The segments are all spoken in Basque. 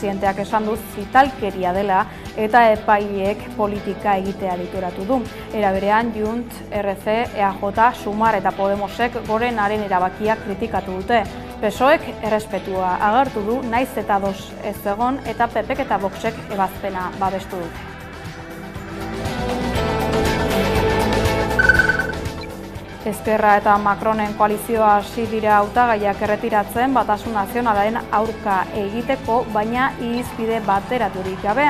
presidenteak esan du zitalkeria dela eta epaileek politika egitea dituratu du. Era berean, Junt, RC, EAJ, Sumar eta Podemosek Gorenaren erabakiak kritikatu dute. PSOEk errespetua agertu du, naiz eta ados ez egon, eta PPek eta Voxek ebazpena babestu dute. Ezkerra eta Macronen koalizioa hasi dira hautagaiak erretiratzen Batasun Nazionalaren aurka egiteko, baina irizpide bateraturik gabe.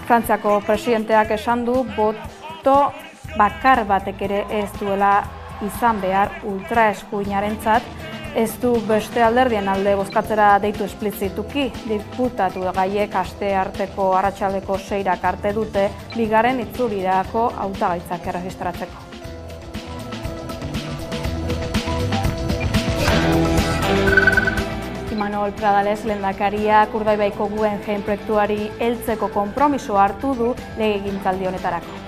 Frantziako presidenteak esan du boto bakar batek ere ez duela izan behar ultraeskuinarentzat, ez du beste alderdien alde bozkatzera deitu esplizituki. Diputatu gaiek aste arteko arratsaldeko 6 arte dute bigarren itzulirako hautagaitzak erregistratzeko. Imanol Pradales lehendakariak Urdaibaiko Guggenheim proiektuari heltzeko konpromisoa hartu du legegintzaldi honetarako.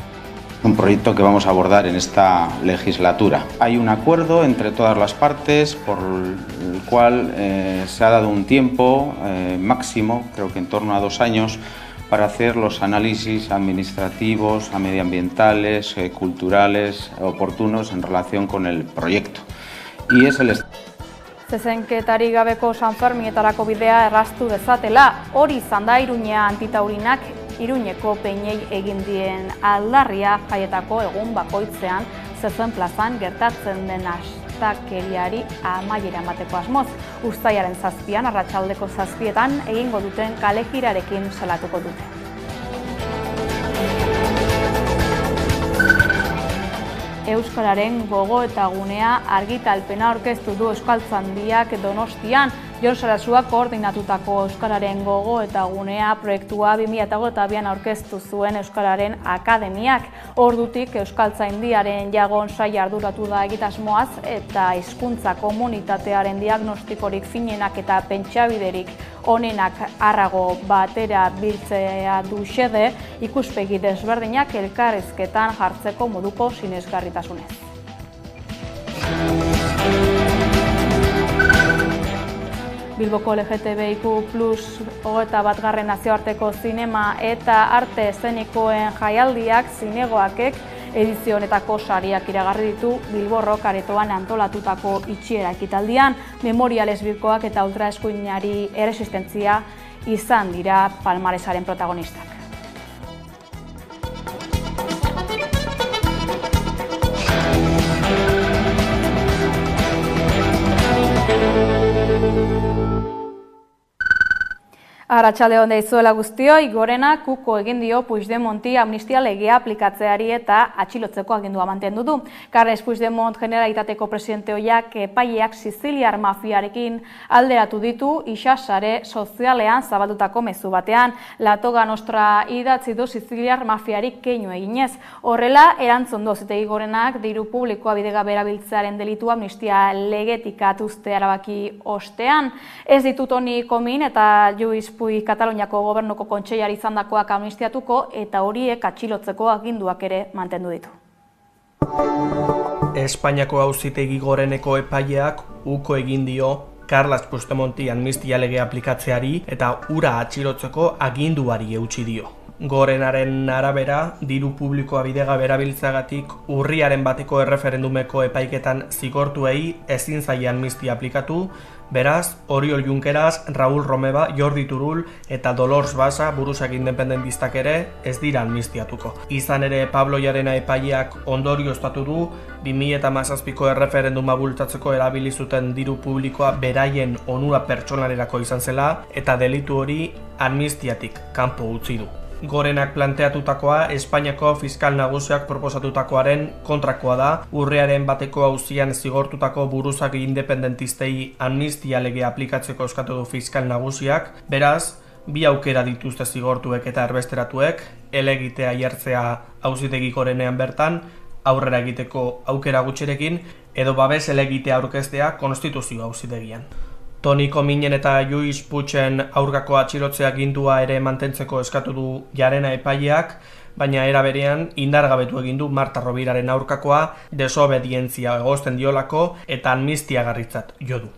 Un proyecto que vamos a abordar en esta legislatura. Hay un acuerdo entre todas las partes por el cual se ha dado un tiempo máximo, creo que en torno a 2 años, para hacer los análisis administrativos, medioambientales, culturales, oportunos en relación con el proyecto. Y es el Zezenketari gabeko Sanfermietarako bidea erraztu dezatela, hori izan da Iruña Antitaurinak Iruñeko peinei egin dien aldarria jaietako egun bakoitzean zezen plazan gertatzen den astakeriari amaiera emateko asmoz. Uztailaren 7 arratsaldeko 7 egingo duten kalejirarekin salatuko dute. Euskararen gogoeta gunea argitalpena aurkeztu du Euskaltzaindiak Donostian. Jon Sarasua koordinatutako Euskararen gogoeta gunea proiektua 2022an aurkeztu zuen Euskararen Akademiak. Ordutik Euskaltzaindiaren jagon saila arduratu da egitasmoaz eta hizkuntza komunitatearen diagnostikorik finenak eta pentsabiderik onenak arrago batera biltzea du xede, ikuspegi desberdinak elkarrizketan jartzeko moduko sinesgarritasunez. Bilboko LGTBIQ+ 21. nazioarteko zinema eta arte eszenikoen jaialdiak zinegoakek edizio honetako sariak iragarri ditu Bilborrok aretoan antolatutako itxiera ekitaldian. Memoria lesbikoak eta ultraeskuinari erresistentzia izan dira palmaresaren protagonistak. Arratsalde on deizuela guztioi, Gorenak uko egin dio Puigdemonti amnistia legea aplikatzeari eta atxilotzeko agindua mantendu du. Carles Puigdemont Generalitateko presidente ohiak epaileak Siziliar mafiarekin alderatu ditu ixasare sozialean zabaldutako mezu batean. Latoga Nostra idatzi du Siziliar mafiarik keinu eginez. Horrela, erantzun du Auzitegi Gorenak diru publikoa bidegabe erabiltzearen delitu amnistia legetik atuzte erabaki ostean. Ez ditu Toni Komin eta Lluís Puig Kataluniako gobernuko kontseilari izandakoak amnistiatuko eta horiek atxilotzeko aginduak ere mantendu ditu. Espainiako Auzitegi Goreneko epaileak uko egin dio Carles Puigdemonti amnistia lege aplikatzeari eta hura atxilotzeko aginduari eutsi dio. Gorenaren arabera, diru publikoa bidegabe erabiltzeagatik urriaren 1 erreferendumeko epaiketan zigortuei ezin zaie amnistia aplikatu, beraz, Oriol Junqueras, Raúl Romeva, Jordi Turull eta Dolors Bassa burusak independentistak ere ez dira amnistiatuko. Izan ere, Pablo Llarena epaileak ondorioztatu du 2017ko erreferenduma bultzatzeko erabili zuten diru publikoa beraien onura pertsonalerako izan zela eta delitu hori amnistiatik kanpo utzi du. Gorenak planteatutakoa Espainiako fiskal nagusiak proposatutakoaren kontrakoa da, urriaren 1 auzian zigortutako buruzagi independentistei amnistia lege aplikatzeko eskatu du fiskal nagusiak, beraz, bi aukera dituzte zigortuek eta erbesteratuek, helegitea jartzea Auzitegi Gorenean bertan, aurrera egiteko aukera gutxerekin, edo babes helegitea aurkeztea Konstituzio Auzitegian. Toni Kominen eta Lluís Puigen aurkako atxilotzea agindua ere mantentzeko eskatu du Llarena epaileak, baina era berean indargabetu egin du Marta Roviraren aurkakoa desobedientzia egozten diolako eta amnistiagarritzat jo du.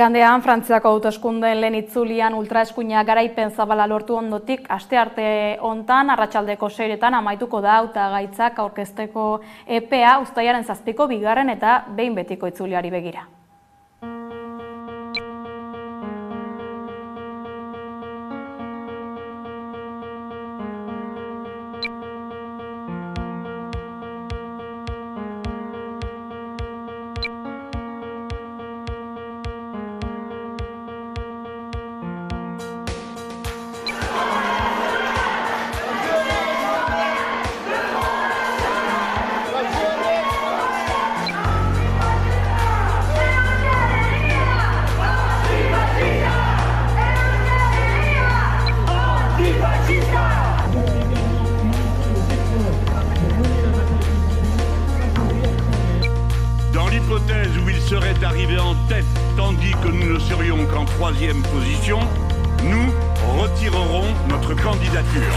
Igandean, Frantziako hauteskundeen lehen itzulian ultraeskuina garaipen zabala lortu ondotik, astearte hontan, arratsaldeko 6etan amaituko da hautagaitzak aurkezteko epea uztailaren 7ko bigarren eta behin betiko itzuliari begira. Dans l'hypothèse où il serait arrivé en tête, tandis que nous ne serions qu'en 3e position, nous retirerons notre candidature.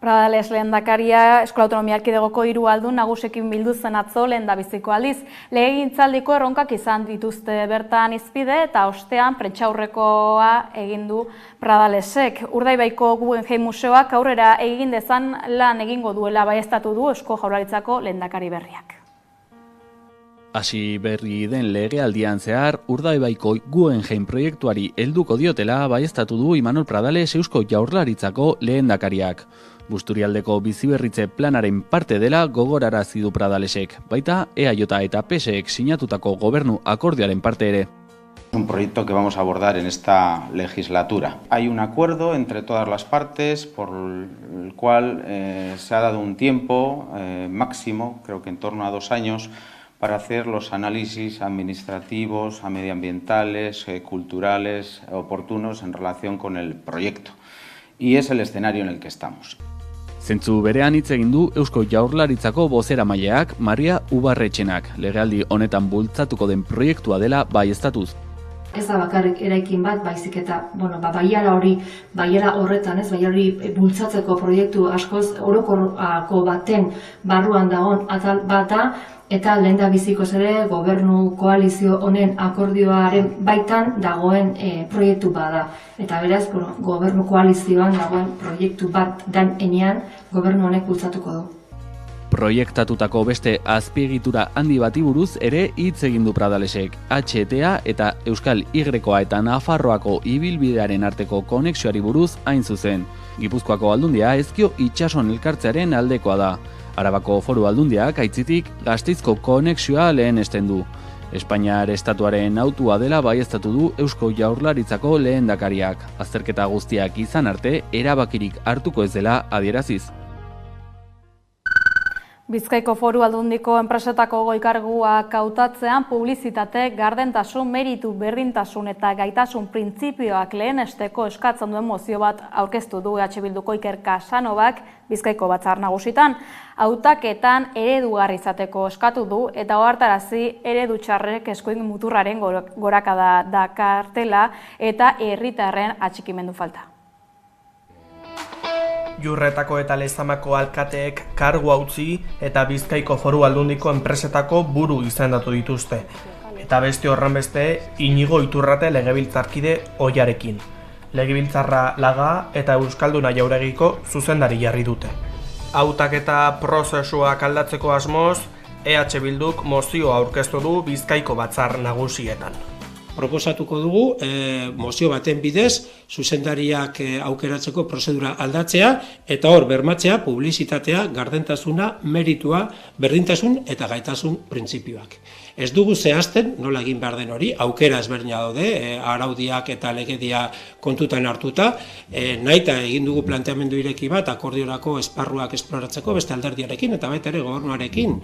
Pradales lehendakaria Eskola Autonomia Erkidegoko 3 aldun nagusekin bildu zen atzo lehendabiziko aldiz. Legegintzaldiko erronkak izan dituzte bertan hizpide eta ostean prentsaurrekoa egin du Pradalesek. Urdaibaiko Guggenheim Museoak aurrera egin dezan lan egingo duela baieztatu du Eusko Jaurlaritzako lehendakari berriak. Hasi berri den legealdian zehar, Urdaibaiko Guggenheim proiektuari helduko diotela baieztatu du Imanol Pradales Eusko Jaurlaritzako lehendakariak. Busturialdeko biziberritze planaren parte dela gogorarazi du Pradalesek, baita EAJ eta PSek sinatutako gobernu akordioaren parte ere. Es un proyecto que vamos a abordar en esta legislatura. Hay un acuerdo entre todas las partes por el cual se ha dado un tiempo máximo, creo que en torno a 2 años, para hacer los análisis administrativos, medioambientales, culturales, oportunos en relación con el proyecto. Y es el escenario en el que estamos. Zentzu berean hitz egin du Eusko Jaurlaritzako bozeramaileak Maria Ubarretxenak, legealdi honetan bultzatuko den proiektua dela baieztatuz. Ez da bakarrik eraikin bat, baizik eta, baiara horretan, baiara hori bultzatzeko proiektu askoz orokorrako baten barruan dagoen atal bat da, eta lehendabizikoz ere gobernu koalizio honen akordioaren baitan dagoen proiektu bat da. Eta beraz, gobernu koalizioan dagoen proiektu bat dan enean gobernu honek bultzatuko du. Proiektatutako beste azpiegitura handi bati buruz ere hitz egin du Pradalesek. HTA eta Euskal Y-a eta Nafarroako ibilbidearen arteko konexioari buruz hain zuzen. Gipuzkoako aldundia Ezkio itsason elkartzearen aldekoa da. Arabako Foru Aldundiak aitzitik Gasteizko konexioa lehenesten du. Espainiar estatuaren autua dela baieztatu du Eusko Jaurlaritzako lehendakariak. Azterketa guztiak izan arte erabakirik hartuko ez dela adieraziz. Bizkaiko Foru Aldundiko enpresetako goi-karguak hautatzean publizitate, gardentasun, meritu, berdintasun eta gaitasun printzipioak lehenesteko eskatzen duen mozio bat aurkeztu du EH Bilduko Iker Casanovak Bizkaiko Batzar Nagusitan. Hautaketan eredugarri izateko eskatu du eta ohartarazi eredu txarrek eskuin muturraren gorakada dakartela eta herritarren atxikimendu falta. Jurretako eta Lezamako alkateek kargua utzi eta Bizkaiko Foru Aldundiko enpresetako buru izendatu dituzte. Eta beste horrenbeste Inigo Iturrate legebiltzarkide ohiarekin. Legebiltzarra Laga eta Euskalduna Jauregiko zuzendari jarri dute. Hautaketa prozesuak aldatzeko asmoz, EH Bilduk mozioa aurkeztu du Bizkaiko Batzar Nagusietan. Proposatuko dugu mozio baten bidez zuzendariak aukeratzeko prozedura aldatzea eta hor bermatzea publizitatea, gardentasuna, meritua, berdintasun eta gaitasun printzipioak. Ez dugu zehazten nola egin behar den hori, aukera ezberdina daude, araudiak eta legedia kontutan hartuta, nahita egin dugu planteamendu ireki bat akordiorako esparruak esploratzeko beste alderdiarekin eta baita ere gobernuarekin,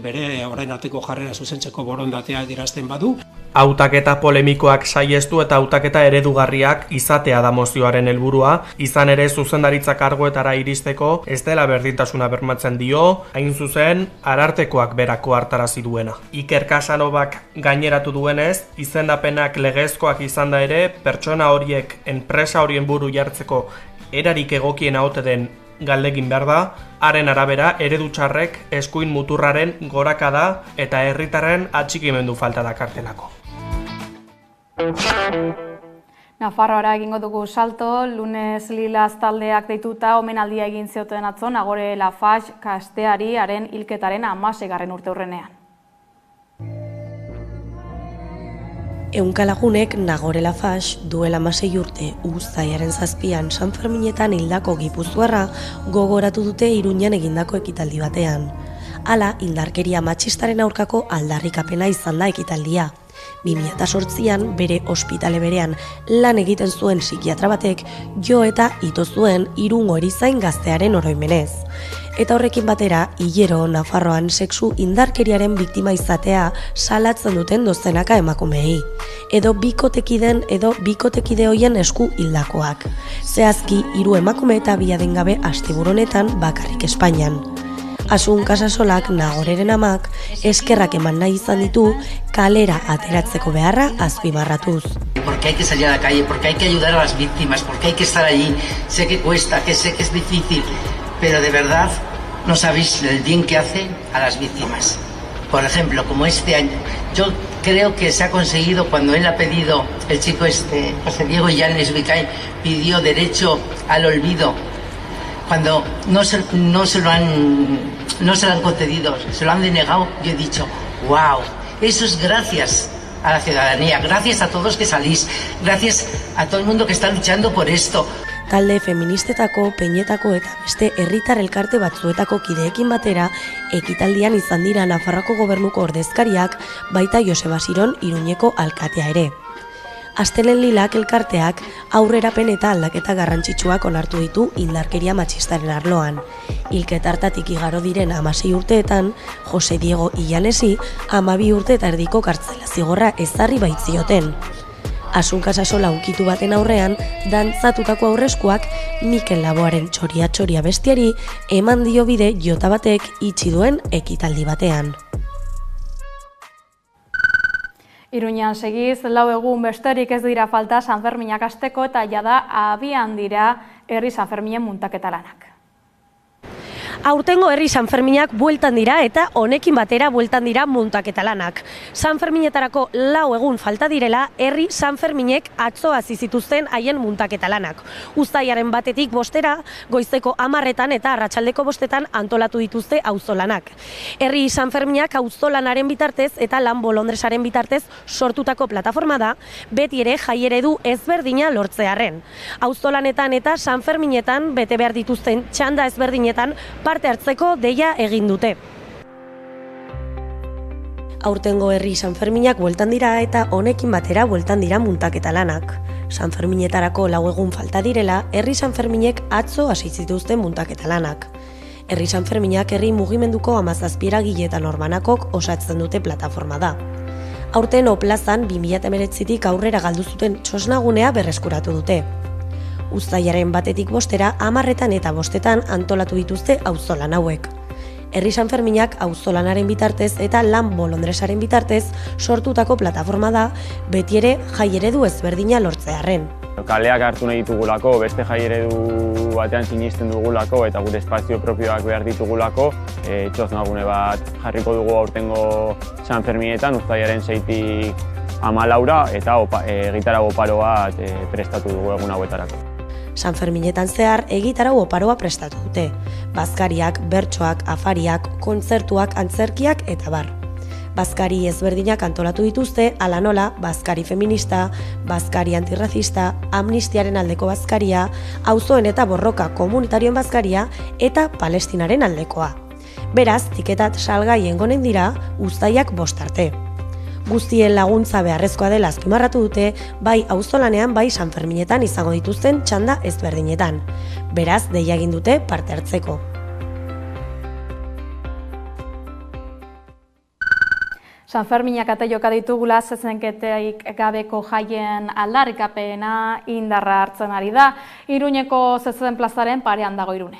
bere orain arteko jarrera zuzentzeko borondatea adierazten badu. Hautaketa polemikoak saihestu eta hautaketa eredugarriak izatea da mozioaren helburua, izan ere zuzendaritza kargoetara iristeko ez dela berdintasuna bermatzen dio, hain zuzen Arartekoak berako hartarazi duena. Iker Casanovak gaineratu duenez, izendapenak legezkoak izan da ere, pertsona horiek enpresa horien buru jartzeko erarik egokiena ote den galdegin behar da, haren arabera eredu txarrek eskuin muturraren gorakada eta herritarren atxikimendu falta dakartelako. Nafarroara egingo dugu salto, lunes Lilaz taldeak deituta omenaldia egin zioten atzo Nagore Lafax kasteari haren hilketaren 16. urteurrenean. Ehunka lagunek Nagore Lafax duela 16 urte uztailaren 7an San Ferminetan hildako gipuzkoarra gogoratu dute Iruñan egindako ekitaldi batean. Hala, indarkeria matxistaren aurkako aldarrikapena izan da ekitaldia. 2008an bere ospitale berean lan egiten zuen psikiatra batek jo eta ito zuen Irungo erizain gaztearen oroimenez. Eta horrekin batera, hilero Nafarroan sexu indarkeriaren biktima izatea salatzen duten dozenaka emakumeei. Edo bikotekiden edo bikotekide hoien esku hildakoak. Zehazki 3 emakume eta 2 adingabe asteburu honetan bakarrik Espainian. Asun Casasolak Nagoreren amak eskerrak eman nahi izan ditu kalera ateratzeko beharra azpimarratuz. Porque hay que salir a la calle, porque hay que ayudar a las víctimas, porque hay que estar allí. Sé que cuesta, que sé que es difícil, pero de verdad no sabéis el bien que hace a las víctimas. Por ejemplo, como este año, yo creo que se ha conseguido cuando él ha pedido, el chico José Diego Illanes Vicay, pidió derecho al olvido. Cuando no se lo han concedido, se lo han denegado, yo he dicho, wow, eso es gracias a la ciudadanía, gracias a todos que salís, gracias a todo el mundo que está luchando por esto. Talde feministetako, peinetako eta beste herritar elkarte batzuetako kideekin batera, ekitaldian izan dira Nafarroako gobernuko ordezkariak, baita Joseba Siron Iruñeko alkatea ere. Astelen Lilak elkarteak aurrerapen eta aldaketa garrantzitsuak onartu ditu indarkeria matxistaren arloan. Hilketa hartatik igaro diren 16 urteetan, Jose Diego Illanesi 12 urte eta erdiko kartzela zigorra ezarri baitzioten. Asun Casasola unkitu baten aurrean, dantzatutako aurreskuak Mikel Laboaren txoria bestiari eman dio bide jota batek itxi duen ekitaldi batean. Iruñan segiz, 4 egun besterik ez dira falta Sanferminak hasteko eta jada abian dira herri Sanferminen muntaketa lanak. Aurtengo herri Sanferminak bueltan dira eta honekin batera bueltan dira muntaketa lanak. Sanferminetarako 4 egun falta direla herri Sanferminek atzo hasi zituzten haien muntaketa lanak. Uztailaren 1etik 5era goizeko 10etan eta arratsaldeko 5etan antolatu dituzte auzolanak. Herri Sanferminak auzolanaren bitartez eta lan bolondresaren bitartez sortutako plataforma da, beti ere jai eredu ezberdina lortzearren. Auzolanetan eta Sanferminetan bete behar dituzten txanda ezberdinetan parte hartzeko deia egin dute. Aurtengo herri Sanferminak bueltan dira eta honekin batera bueltan dira muntaketa lanak. Sanferminetarako 4 egun falta direla, herri Sanferminek atzo hasi zituzten muntaketa lanak. Herri Sanferminak herri mugimenduko 17 eragile eta norbanakok osatzen dute plataforma da. Aurten plazan 2019tik aurrera galdu zuten txosnagunea berreskuratu dute. Uztailaren 1etik 5era 10etan eta 5etan antolatu dituzte auzolan hauek. Herri Sanferminak auzolanaren bitartez eta lan bolondresaren bitartez sortutako plataforma da, beti ere jai eredu ezberdina lortzearren. Kaleak hartu nahi ditugulako, beste jai eredu batean sinisten dugulako eta gure espazio propioak behar ditugulako, txosnagune bat jarriko dugu aurtengo Sanferminetan, uztailaren 6tik 14 eta egitarau oparo bat prestatu dugu egun hauetarako. Sanferminetan zehar egitarau oparoa prestatu dute. Bazkariak, bertsoak, afariak, kontzertuak, antzerkiak eta bar. Bazkari ezberdinak antolatu dituzte, hala nola, bazkari feminista, bazkari antirrazista, amnistiaren aldeko bazkaria, auzoen eta borroka komunitarioen bazkaria eta Palestinaren aldekoa. Beraz, tiketat salgai engonen dira uztailak 5 arte. Guztien laguntza beharrezkoa dela azpimarratu dute, bai auzolanean bai Sanferminetan izango dituzten txanda ezberdinetan. Beraz, deia egin dute parte hartzeko. Sanferminak eta joka ditugula zezenketeik gabeko jaien aldarrikapena indarra hartzen ari da. Iruñeko zezen plazaren parean dago Irune.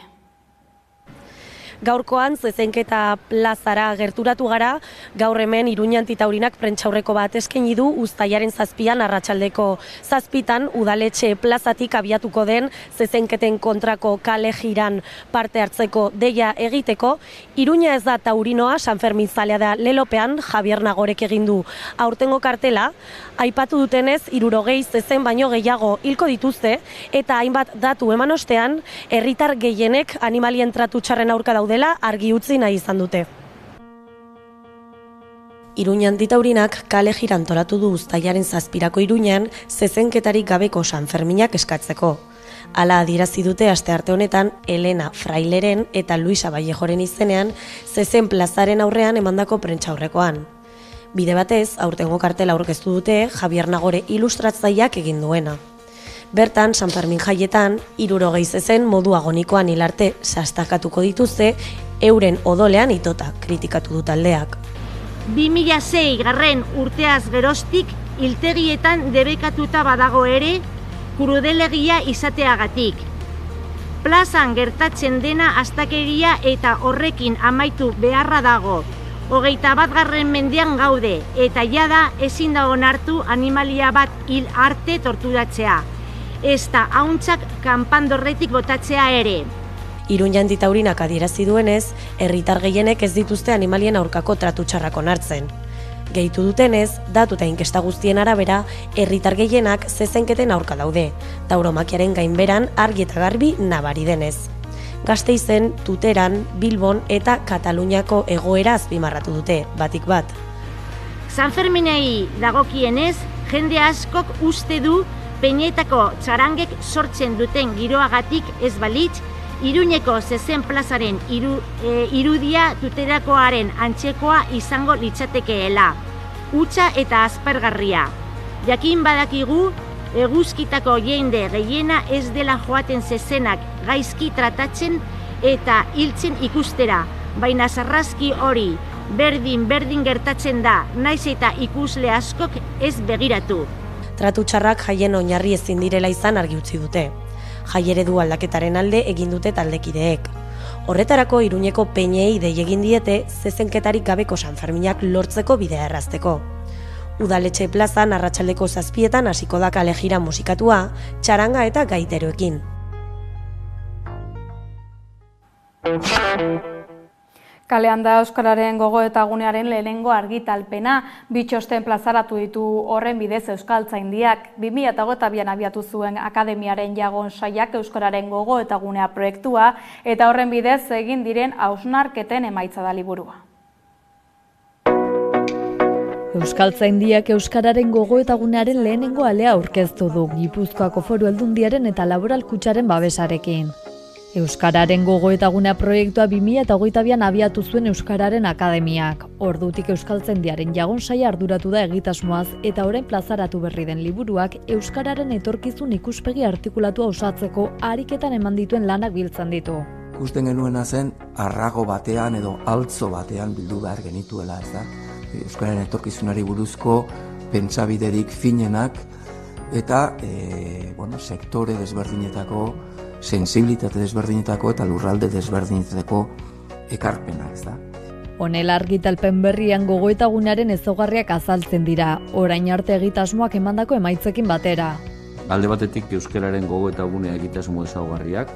Gaurkoan zezenketa plazara gerturatu gara, gaur hemen Iruña Antitaurinak prentsaurreko bat eskaini du uztailaren 7an arratsaldeko 7 udaletxe plazatik abiatuko den zezenketen kontrako kale jiran parte hartzeko deia egiteko. Iruña ez da taurinoa, Sanfermin zalea da lelopean, Javier Nagorek egin du aurtengo kartela. Aipatu dutenez, 60 zezen baino gehiago hilko dituzte, eta hainbat datu eman ostean, herritar gehienek animalien tratu txarren aurka daudela argi utzi nahi izan dute. Iruña Antitaurinak kale jira antolatu du uztailaren 7ako Iruñan zezenketarik gabeko Sanferminak eskatzeko. Hala adierazi dute astearte honetan Elena Fraileren eta Luisa Vallejoren izenean zezen plazaren aurrean emandako prentsaurrekoan. Bide batez, aurtengo kartela aurkeztu dute Javier Nagore ilustratzaileak egin duena. Bertan, Sanfermin jaietan, 60 zezen modu agonikoan hilarte sastakatuko dituzte, euren odolean itota kritikatu du taldeak. 2006 urteaz geroztik hiltegietan debekatuta badago ere krudelegia izateagatik. Plazan gertatzen dena astakeria eta horrekin amaitu beharra dago. 21. mendean gaude eta jada ezin da onartu animalia bat hil arte torturatzea. Ez da hauntzak kanpandorretik botatzea ere. Iruña Antitaurinak adierazi duenez, herritar gehienek ez dituzte animalien aurkako tratu txarrak onartzen. Gehitu dutenez, datu eta inkesta guztien arabera, herritar gehienak zezenketen aurka daude, tauromakiaren gainberan argi eta garbi nabari denez. Gasteizen, Tuteran, Bilbon eta Kataluniako egoera azpimarratu dute, batik bat. Sanferminei dagokienez, jende askok uste du Peñetako txarangek sortzen duten giroagatik ez balitz, Iruñeko zezen plazaren irudia Tuterakoaren antzekoa izango litzatekeela. Hutsa eta aspergarria. Jakin badakigu, eguzkitako jende gehiena ez dela joaten zezenak gaizki tratatzen eta hiltzen ikustera, baina sarraski hori berdin gertatzen da, naiz eta ikusle askok ez begiratu. Tratu txarrak jaien oinarri ezin direla izan argi utzi dute. Jai eredu aldaketaren alde egin dute taldekideek. Horretarako Iruñeko Peñei dei egin diete zezenketarik gabeko Sanferminak lortzeko bidea errazteko. Udaletxe plazan arratsaldeko 7etan hasiko da kale jira musikatua, txaranga eta gaiteroekin. Kalean da Euskararen gogoetagunearen lehenengo argitalpena, bitxosten plazaratu ditu horren bidez Euskaltzaindiak. 2022an abiatu zuen Akademiaren Jagon Saiak Euskararen gogoetagunea proiektua, eta horren bidez egin diren hausnarketen emaitza da liburua. Euskaltzaindiak Euskararen gogoetagunearen lehenengo alea aurkeztu du Gipuzkoako Foru Aldundiaren eta Laboral Kutxaren babesarekin. Euskararen gogoetagunea proiektua 2022an abiatu zuen Euskararen Akademiak. Ordutik Euskaltzaindiaren Jagon Saia arduratu da egitasmoaz eta orain plazaratu berri den liburuak Euskararen etorkizun ikuspegi artikulatua osatzeko ariketan eman dituen lanak biltzen ditu. Ikusten genuena zen arrago batean edo altzo batean bildu behar genituela, ez da? Euskararen etorkizunari buruzko pentsabiderik finenak eta sektore desberdinetako, sensibilitate desberdinetako eta lurralde desberdinetako ekarpenak, ez da? Honela argitalpen berrian gogoetagunearen ezaugarriak azaltzen dira, orain arte egitasmoak emandako emaitzekin batera. Alde batetik euskararen gogoetagunea egitasmo ezaugarriak,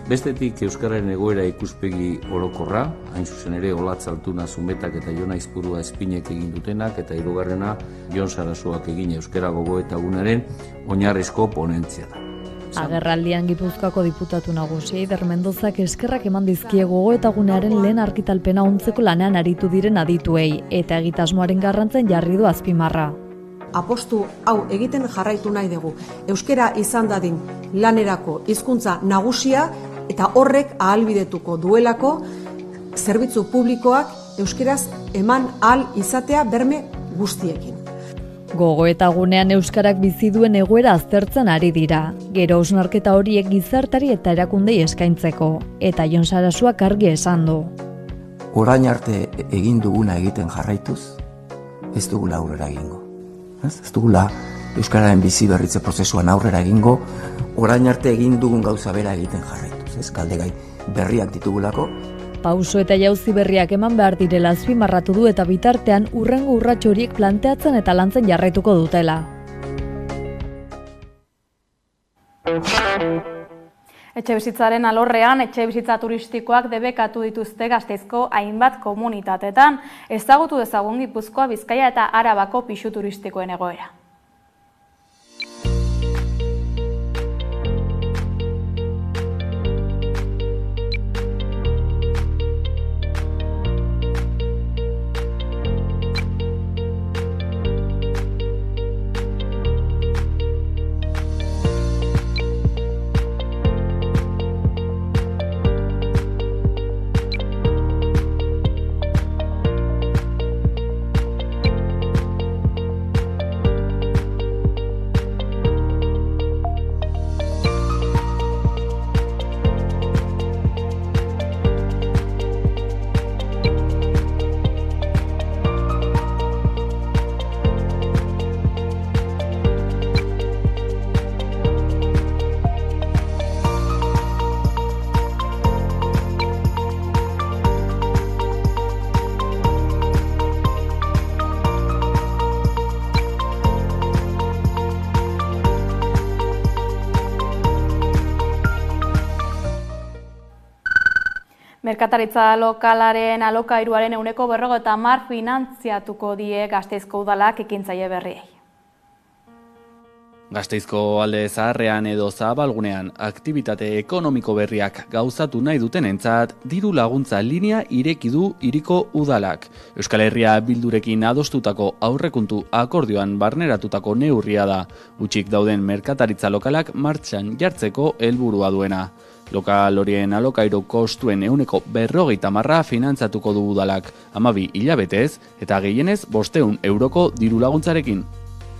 bestetik euskararen egoera ikuspegi orokorra, hain zuzen ere Olatz Altuna Zumetak eta Jon Aizpurua Espinek egin dutenak, eta hirugarrena Jon Sarasoak egin euskara gogoetagunaren oinarrizko ponentzia da. Agerraldian Gipuzkoako diputatu nagusia Eider Mendozak eskerrak eman dizkie gogoetagunearen lehen argitalpena ontzeko lanean aritu diren adituei eta egitasmoaren garrantzen jarri du azpimarra. Apostu hau egiten jarraitu nahi dugu. Euskara izan dadin lanerako hizkuntza nagusia eta horrek ahalbidetuko duelako zerbitzu publikoak euskaraz eman ahal izatea berme guztiekin. Gogoetagunean euskarak bizi duen egoera aztertzen ari dira. Gero hausnarketa horiek gizartari eta erakundei eskaintzeko. Eta Jon Sarasuak argi esan du. Orain arte egin duguna egiten jarraituz, ez dugula aurrera egingo. Ez dugula euskararen bizi berritze prozesuan aurrera egingo, orain arte egin dugun gauza bera egiten jarraituz. Ez galdegai berriak ditugulako. Pauso eta jauzi berriak eman behar direla azpimarratu du eta bitartean hurrengo urrats horiek planteatzen eta lantzen jarraituko dutela. Etxebizitzaren alorrean, etxebizitza turistikoak debekatu dituzte Gasteizko hainbat komunitatetan. Ezagutu dezagun Gipuzkoa, Bizkaia eta Arabako pisu turistikoen egoera. Merkataritza lokalaren alokairuaren 50% finantziatuko die Gasteizko udalak ekintzaile berriei. Gasteizko alde zaharrean edo zabalgunean aktibitate ekonomiko berriak gauzatu nahi dutenentzat diru laguntza linea ireki du hiriko udalak. Euskal Herria Bildurekin adostutako aurrekontu akordioan barneratutako neurria da, hutsik dauden merkataritza lokalak martxan jartzeko helburua duena. Lokal horien alokairu kostuen 50% finantzatuko du udalak, 12 hilabetez eta gehienez 500 euroko diru laguntzarekin.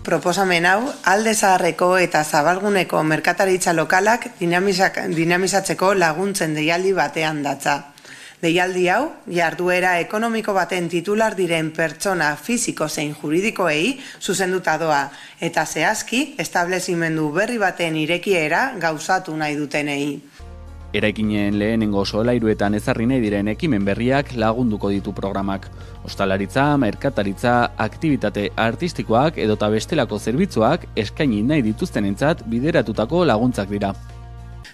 Proposamen hau, alde zaharreko eta zabalguneko merkataritza lokalak dinamizatzeko laguntzen deialdi batean datza. Deialdi hau, jarduera ekonomiko baten titular diren pertsona fisiko zein juridikoei zuzenduta doa, eta zehazki, establezimendu berri baten irekiera gauzatu nahi dutenei. Eraikinen lehenengo solairuetan ezarri nahi diren ekimen berriak lagunduko ditu programak. Ostalaritza, merkataritza, aktibitate artistikoak edota bestelako zerbitzuak eskaini nahi dituztenentzat bideratutako laguntzak dira.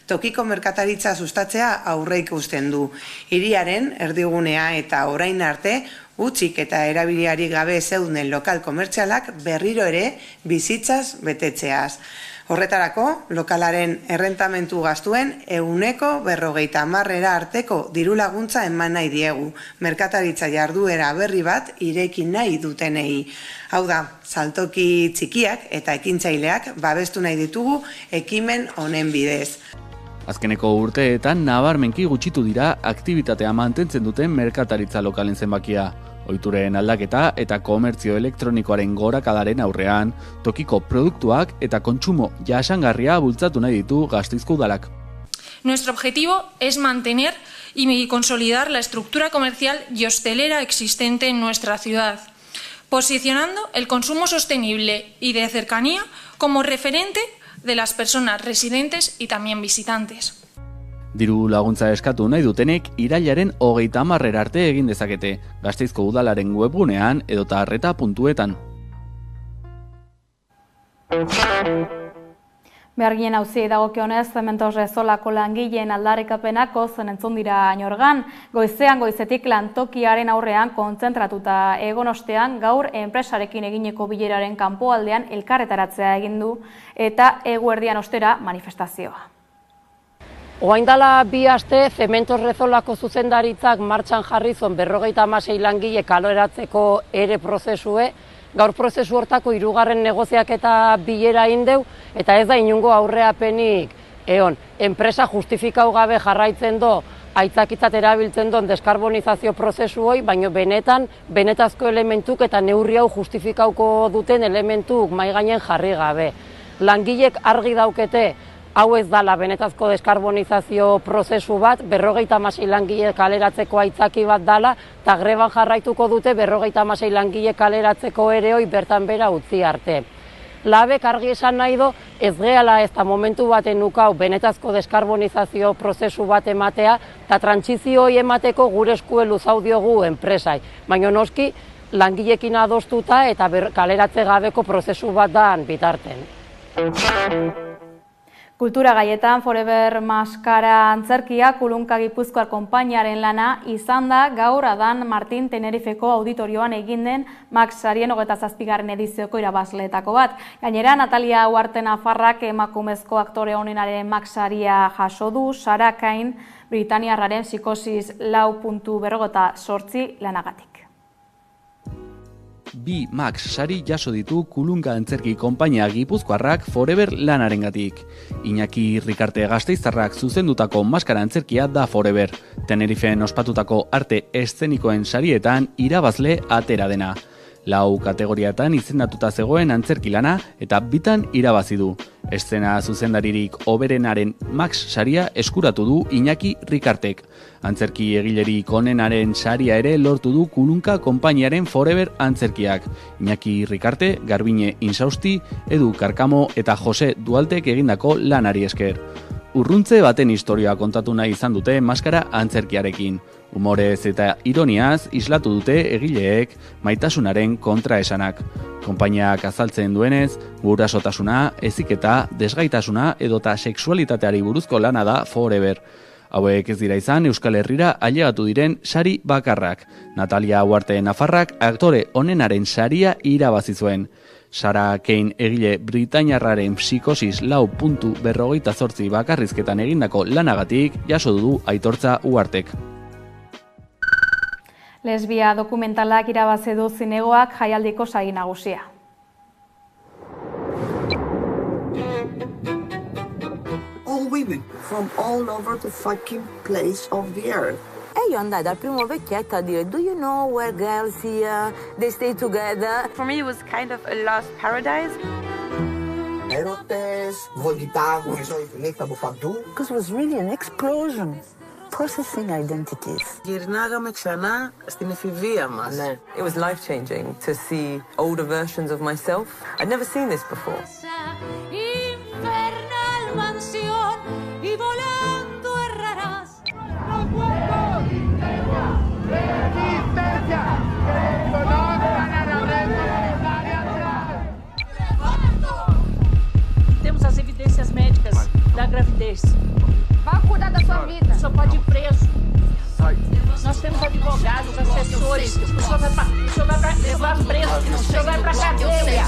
Tokiko merkataritza sustatzea aurre ikusten du. Hiriaren erdigunea eta orain arte hutsik eta erabiliari gabe zeuden lokal komertzialak berriro ere bizitzaz betetzeaz. Horretarako, lokalaren errentamentu gastuen 50% arteko diru laguntza eman nahi diegu, merkataritza jarduera berri bat ireki nahi dutenei. Hau da, saltoki txikiak eta ekintzaileak babestu nahi ditugu ekimen honen bidez. Azkeneko urteetan nabarmenki gutxitu dira aktibitatea mantentzen duten merkataritza lokalen zenbakia. Ohituren aldaketa eta komertzio elektronikoaren gorakadaren aurrean, tokiko produktuak eta kontsumo jasangarria bultzatu nahi ditu Gasteizko udalak. Nuestro objetivo es mantener y consolidar la estructura comercial y hostelera existente en nuestra ciudad, posicionando el consumo sostenible y de cercanía como referente de las personas residentes y también visitantes. Diru laguntza eskatu nahi dutenek irailaren 30 arte egin dezakete, Gasteizko udalaren webgunean edota arreta.etan. Behargien auziei dagokionez, Zementos Rezolako langileen aldarrikapenak ozen entzun dira Añorgan. Goizetik lantokiaren aurrean kontzentratuta egon ostean, gaur enpresarekin egineko bileraren kanpoaldean elkarretaratzea egin du eta eguerdian ostera manifestazioa. Oaindala 2 aste, Zementos Rezolako zuzendaritzak martxan jarri zuen 56 langile kaleratzeko ere prozesue, gaur prozesu hortako 3. negoziaketa bilera indeu, eta ez da inungo aurreapenik egon. Enpresa justifikau gabe jarraitzen do aitzakitzat erabiltzen duen deskarbonizazio prozesu hoi, baina benetazko elementuk eta neurri hau justifikauko duten elementuk mahai gainen jarri gabe. Langilek argi daukete hau ez dala benetazko deskarbonizazio prozesu bat, 56 langile kaleratzeko aitzaki bat dala, eta greban jarraituko dute 56 langile kaleratzeko ere hoi bertan bera utzi arte. Labek argi esan nahi do, ez gehala ez da momentu baten nukau benetazko deskarbonizazio prozesu bat ematea, eta trantsizio hori emateko gure eskue luzau diogu enpresai. Baina noski, langilekin adostuta eta kaleratze gabeko prozesu bat dan bitarten. Kultura gaietan Forever maskara antzerkia Kulunka Gipuzkoar konpainiaren lana izan da gaur Adan Martin Tenerifeko auditorioan egin den Max sarien 27. edizioko irabazleetako bat. Gainera, Natalia Uarte Nafarrak emakumezko aktore onenaren Max saria jaso du, Sara Cain Britaniarraren Psikosis 4.48 lanagatik. Bi Max sari jaso ditu Kulunka antzerki konpainia Gipuzkoarrak Forever lanarengatik. Iñaki Rikarte Gasteiztarrak zuzendutako maskara antzerkia da Forever. Tenerifeen ospatutako arte eszenikoen sarietan irabazle atera dena. 4 kategoriatan izendatuta zegoen antzerki lana eta bitan irabazi du. Eszena zuzendaririk hoberenaren Max saria eskuratu du Iñaki Rikartek. Antzerki egilerik onenaren saria ere lortu du Kulunka konpainiaren Forever antzerkiak. Iñaki Rikarte, Garbine Insausti, Edu Karkamo eta Jose Dualtek egindako lanari esker. Urruntze baten historia kontatu nahi izan dute maskara antzerkiarekin. Humorez eta ironiaz islatu dute egileek maitasunaren kontraesanak. Konpainiak azaltzen duenez, gurasotasuna, heziketa, desgaitasuna edota sexualitateari buruzko lana da Forever. Hauek ez dira izan Euskal Herrira ailegatu diren sari bakarrak. Natalia Uarte Nafarrak aktore onenaren saria irabazi zuen. Sara Cain egile Britainiarraren Psikosis 4.48 bakarrizketan egindako lanagatik jaso du aitortza Uartek. Lesbia dokumentalak irabazi du zinegoak jaialdiko sari nagusia. All women from all over the fucking place of the earth. E io andai dal primo vecchietto a dire, do you know where girls here, they stay together? For me it was kind of a lost paradise. Έρωτες, βολιτάγουν, νύχτα από παντού. Because it was really an explosion. Processing identities. Γυρνάγαμε ξανά στην εφηβεία μας. Ναι. It was life-changing to see older versions of myself. I'd never seen this before. Temos as evidências médicas da gravidez. Vá cuidar da sua vida. O senhor pode ir preso. Nós temos advogados, assessores. O senhor vai levar preso. O senhor vai pra cadeia.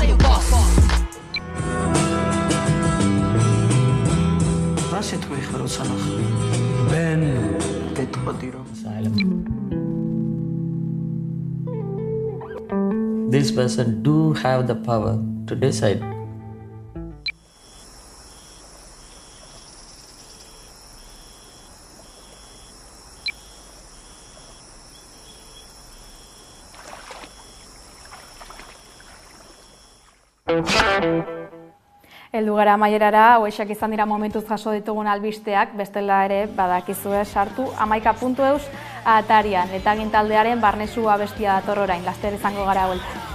This person do have the power to decide. Heldu gara amaierara, hauexak izan dira momentuz jaso ditugun albisteak, bestela ere badakizue sartu 11.eus atarian, eta gintaldearen barnesua bestia dator orain, laster izango gara bueltan.